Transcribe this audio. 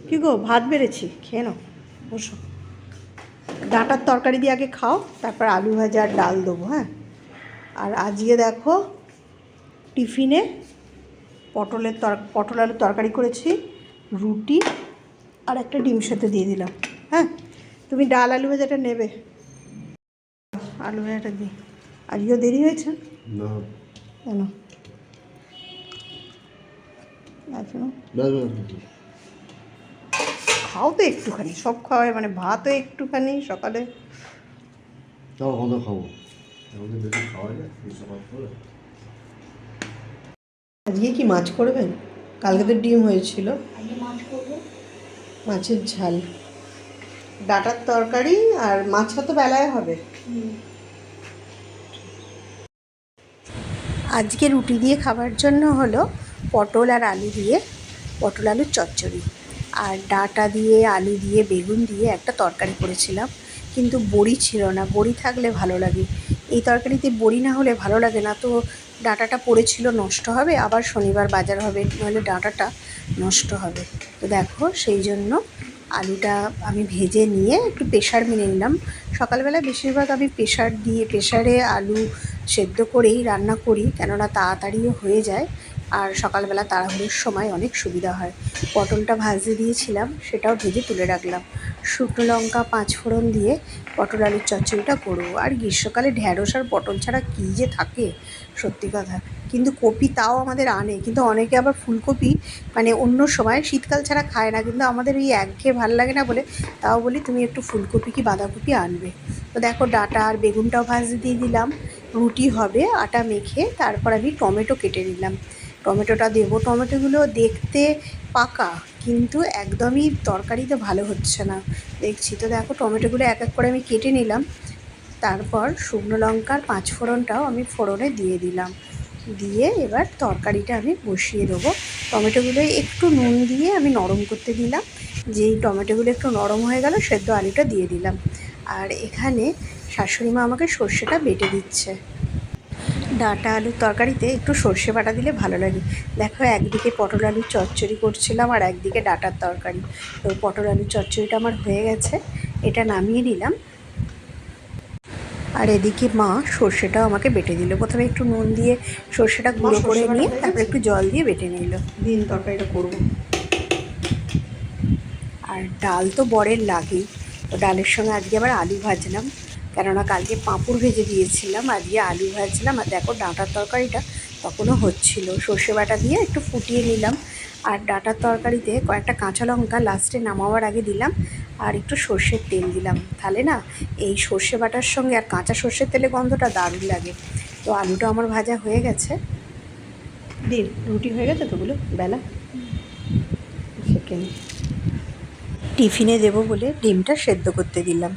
কি গো, ভাত বেড়েছি, খেয়ে নাও, বসো। ডাঁটার তরকারি দিয়ে আগে খাও, তারপর আলু ভাজা আর ডাল দেবো। হ্যাঁ, আর আজকে দেখো টিফিনে পটল আলুর তরকারি করেছি, রুটি আর একটা ডিম সেদ্ধ দিয়ে দিলাম। হ্যাঁ, তুমি ডাল আলু ভাজাটা নেবে? আলু ভাজাটা দিই। আজকেও দেরি হয়েছে না কেন? এখনো খাও তো একটুখানি, সব খাওয়াই মানে ভাতও একটুখানি সকালে। তাও কত খাবো, আমাদের বেশি খাওয়া যায় সকাল করে। আজকে কি মাছ করবেন? কালকে তো ডিম হয়েছিল। মাছের ঝাল, ডাঁটার তরকারি আর মাছটা তো বেলায় হবে। আজকে রুটি দিয়ে খাবার জন্য হলো পটল আর আলু দিয়ে পটল আলুর চচ্চড়ি, আর ডাঁটা দিয়ে আলু দিয়ে বেগুন দিয়ে একটা তরকারি করেছিলাম, কিন্তু বড়ি ছিল না। বড়ি থাকলে ভালো লাগে, এই তরকারিতে বড়ি না হলে ভালো লাগে না। তো ডাঁটাটা পড়েছিল, নষ্ট হবে, আবার শনিবার বাজার হবে, নাহলে ডাঁটাটা নষ্ট হবে। তো দেখো, সেই জন্য আলুটা আমি ভেজে নিয়ে একটু প্রেশার মেরে নিলাম। সকালবেলা বেশিরভাগ আমি প্রেশারে আলু সেদ্ধ করেই রান্না করি, কেননা তাড়াতাড়িও হয়ে যায় আর সকালবেলা তাড়াহুড়োর সময় অনেক সুবিধা হয়। পটলটা ভাজতে দিয়েছিলাম, সেটাও ভেজে তুলে রাখলাম। শুকনো লঙ্কা 5 ফোড়ন দিয়ে পটল আলুর চচ্চড়িটা করবো। আর গ্রীষ্মকালে ঢ্যাঁড়স আর পটল ছাড়া কী যে থাকে, সত্যি কথা। কিন্তু কপি তাও আমাদের আনে, কিন্তু অনেকে আবার ফুলকপি মানে অন্য সময় শীতকাল ছাড়া খায় না, কিন্তু আমাদের এই একঘেয়ে ভালো লাগে না বলে তাও বলি তুমি একটু ফুলকপি কি বাঁধাকপি আনবে। তো দেখো, ডাঁটা আর বেগুনটাও ভাজতে দিয়ে দিলাম। রুটি হবে, আটা মেখে তারপর আমি টমেটো কেটে নিলাম, টমেটোটা দেবো। টমেটোগুলো দেখতে পাকা, কিন্তু একদমই তরকারিতে ভালো হচ্ছে না দেখছি। তো দেখো, টমেটোগুলো এক এক করে আমি কেটে নিলাম। তারপর শুকনো লঙ্কার 5 ফোড়নটাও আমি ফোড়নে দিয়ে দিলাম, দিয়ে এবার তরকারিটা আমি বসিয়ে দেবো। টমেটোগুলো একটু নুন দিয়ে আমি নরম করতে দিলাম। যেই টমেটোগুলো একটু নরম হয়ে গেল, সেদ্ধ আলুটা দিয়ে দিলাম। আর এখানে শাশুড়ি মা আমাকে সর্ষেটা বেটে দিচ্ছে। ডাঁটা আলুর তরকারিতে একটু সর্ষে বাটা দিলে ভালো লাগে। দেখো, একদিকে পটল আলুর চচ্চড়ি করছিলাম আর একদিকে ডাঁটার তরকারি। তো পটল আলুর চচ্চড়িটা আমার হয়ে গেছে, এটা নামিয়ে নিলাম। আর এদিকে মা সর্ষেটাও আমাকে বেটে দিল। প্রথমে একটু নুন দিয়ে সর্ষেটা গুঁড়ো করে নিয়ে তারপর একটু জল দিয়ে বেটে নিল। দিন তরকারিটা করবো। আর ডাল তো বরের লাগেই, তো ডালের সঙ্গে আজকে আবার আলু ভাজলাম, কেননা কালকে পাঁপড় ভেজে দিয়েছিলাম, আজকে আলু ভাজলাম। আর দেখো, ডাঁটার তরকারিটা তখনও হচ্ছিল, সর্ষে বাটা দিয়ে একটু ফুটিয়ে নিলাম। আর ডাঁটার তরকারিতে কয়েকটা কাঁচা লঙ্কা লাস্টে নামাবার আগে দিলাম, আর একটু সর্ষের তেল দিলাম। তাহলে না, এই সর্ষে বাটার সঙ্গে আর কাঁচা সর্ষের তেলের গন্ধটা দারুণ লাগে। তো আলুটা আমার ভাজা হয়ে গেছে। দিন রুটি হয়ে গেছে তোগুলো বেলা সেকেন্ড টিফিনে দেবো বলে ডিমটা সেদ্ধ করতে দিলাম।